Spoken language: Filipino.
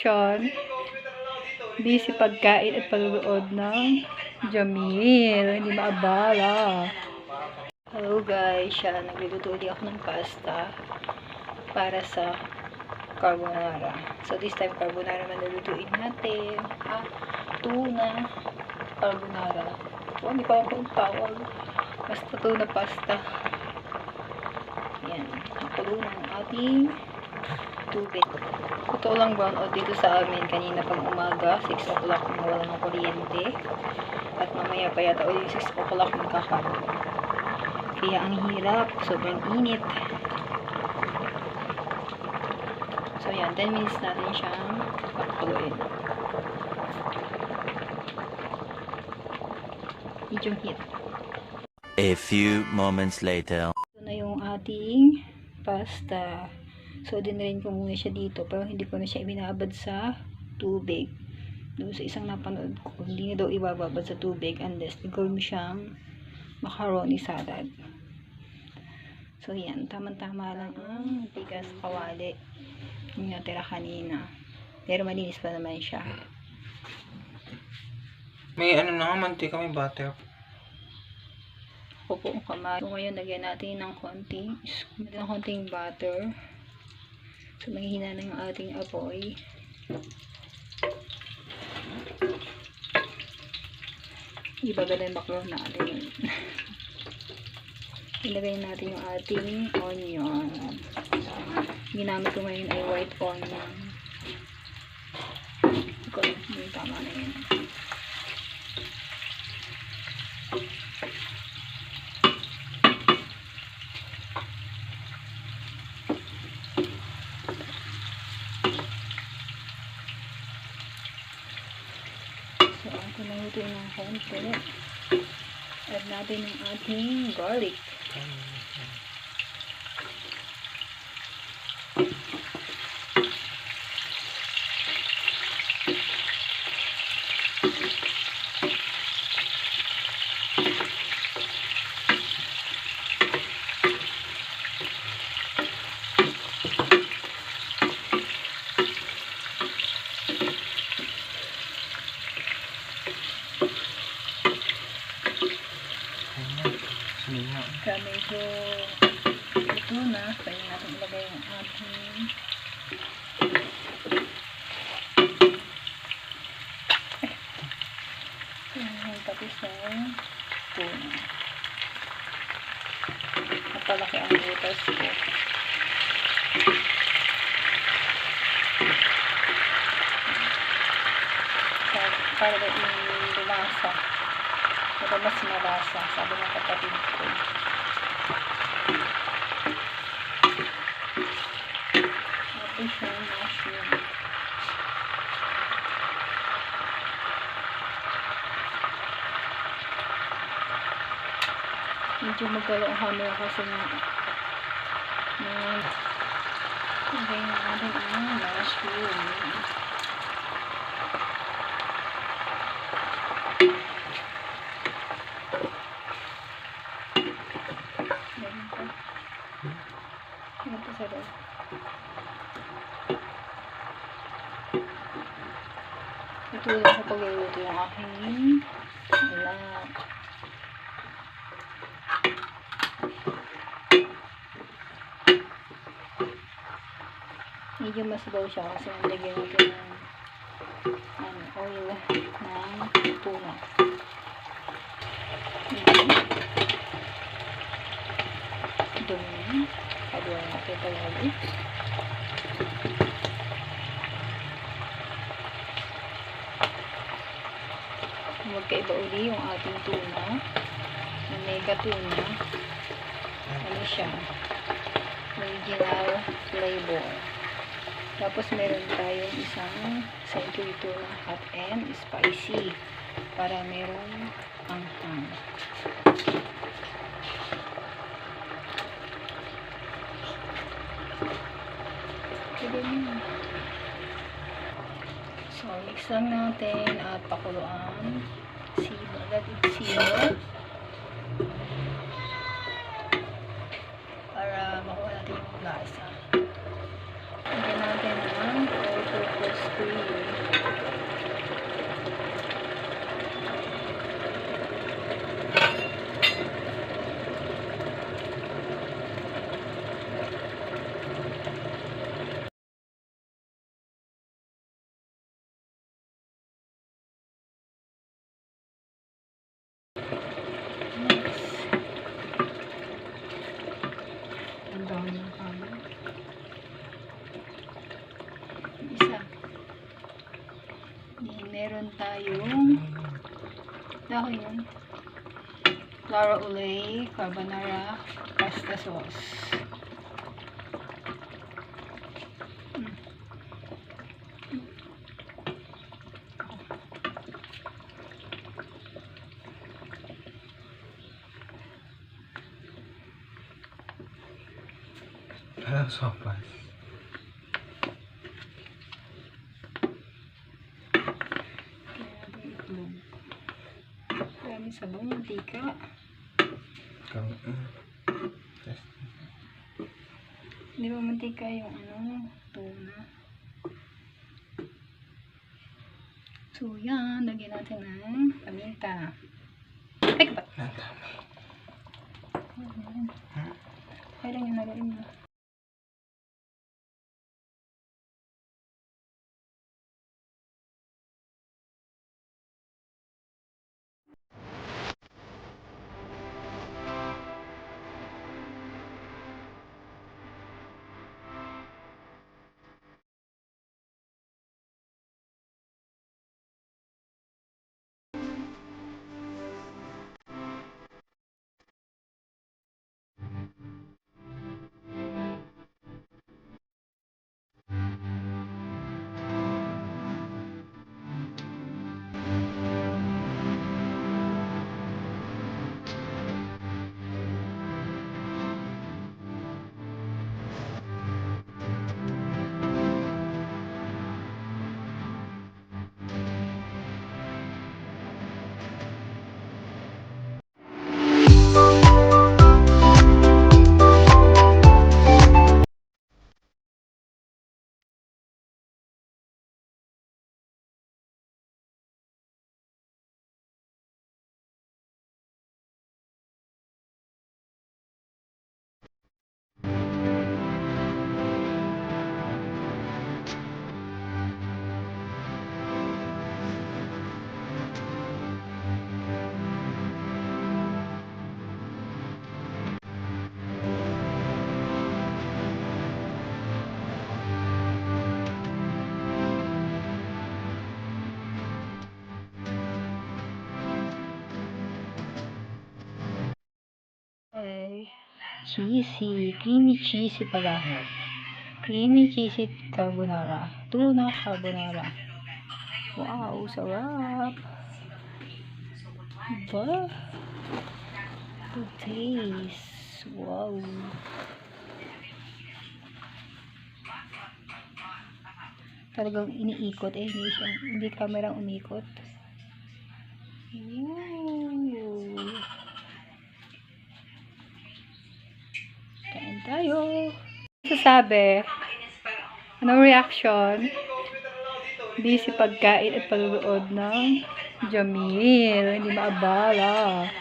sitwasyon. Busy pagkain at pagluod ng Jamil. Hindi maabala. Hello guys, nagluluto ulit ako ng pasta para sa carbonara. So this time carbonara malulutuin natin. Tuna carbonara. Hindi pa ako tawag. Basta tuna pasta. Yan. Nakulo ng ating tubig. Ito lang brown out dito sa amin kanina pag umaga. 6 o'clock nawala ng kuryente. At mamaya pa yata ulit 6 o'clock magkakaroon. Kaya ang hirap. Sobrang init. So yan. 10 minutes natin siyang pakuluin. Medium heat. A few moments later. Ito na yung ating pasta. So, dinrain ko muna siya dito. Pero hindi ko na siya ibinabad sa tubig. Doon sa isang napanood ko, hindi na daw ibababad sa tubig unless gagawin mo siyang macaroni salad. So, yan. Tama-tama lang ang bigas kawali. Yung natira kanina. Pero malinis pa naman siya. May ano na, mantika, may butter. Opo ang kamay. So, ngayon, lagyan natin ng konting butter. So, maghihina na yung ating apoy. Ibagal na yung macaron natin. Ilagay natin yung ating onion. Ginamit ko ngayon ay white onion. Yung tama na yun. So, ako naluto ng konti. Add natin yung ating garlic. Kaya medyo ito na. Kaya natin ilagay yung ating tapos ng tuna. Napalaki ang butas ko. Para ba yung lumasa. Para mas malasa. Sabi ng kapatid ko. Tapos yung mushroom. Medyo magkalong hammer kasi okay na natin ang mushroom. Ito lang sa pagluluto yung aking alak. Medyo masabaw siya kasi nalagyan natin ng oil ng tuna. Dumi. Kaduwa natin palagi. Magkaiba uli yung ating tuna. Yung mega tuna. Ano siya? Original flavor. Tapos meron tayong isang century tuna hot and spicy para merong anghang. So, mix lang natin at pakuluan. Sino para makuha natin yung lasa. Lagyan natin ng all-purpose cream. tayong dahon yun. Lara Olay Carbonara Pasta Sauce. Parang sopas. Marami sabon, mantika. Hindi ba mantika yung tuna. So yan, lagyan natin ng paminta. Ay, kapat! Kaya lang yung nalain mo. Cheesy. Creamy cheesy pala. Creamy cheesy carbonara. Tuna carbonara. Wow, sarap. Diba? Good taste. Wow. Talagang iniikot eh. Hindi kamerang umikot. Ooh. Kain tayo. Sasabi, anong reaction? Busy pagkain at panunood ng Jamil. Hindi maabala.